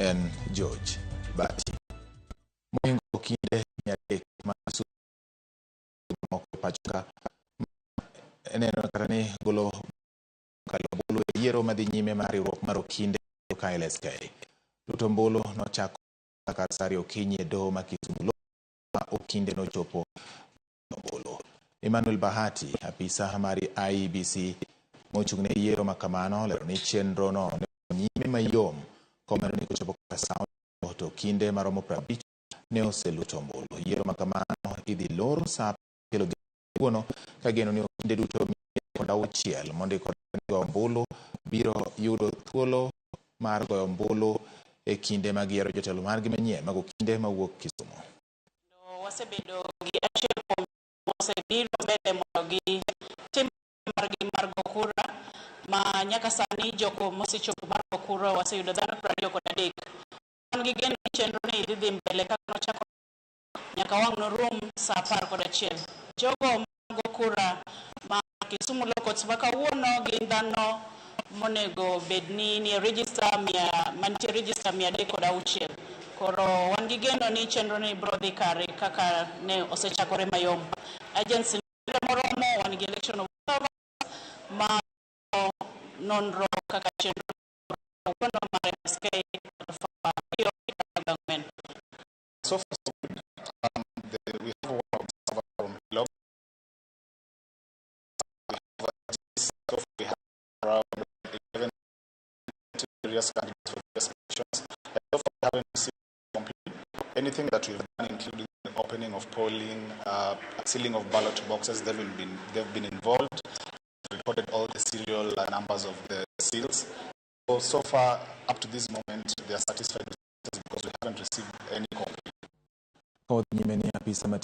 en George Bati. Moingo okinde nyadek masu moko pachoka eneno karani golo kalobolo yiero madhi nyime mar riwruok mar okinde KLSK. Lutombolo nochako kasari okinyi e doho ma Kisumu ma okinde nochopo bolo. Emmanuel Bahati, apisa mari IEBC mochung'ne yiero makamano, lero ni chenro no nyime mayom komero ni kochopo kasao to okinde maromo 50 ne oselutombolo. Yiero makamano idhi loro sa kelo gono kageno ni okinde duto koda uchiel mondiko goyo ombulu biro yudo thuolo mar goyo ombulu e kinde mag yiero jotelo margi manyien mag okinde mawuok Kisumu. Wasebedo gi achiel kuom osebiro mbele mondo gi tim margi mar go kura ma nyaka sani joko mosechopo mar go kura waseyudo dhano 23. Wan gi geno chenro ni dhi mbele kaka nochako nyaka wang' no room sa 11. Jogo mag go kura ma Kisumu Lokots makawuono gin dhano monego bedni ni register mantie register 306. Koro wan gi geno ni chenro ni biro dhi kare kaka ne osechakore mayom. Agency moromo wan gi election observers ma nonro kaka chenro wono mar SK government. So far, so good. We have one observer from Log. We have around 11 various candidates for various positions. And so far, we haven't received complete anything that we've done, including the opening of polling, sealing of ballot boxes. They've been involved. Reported all the serial numbers of the seals. So far, up to this moment, they are satisfied with this because we haven't received any complaint.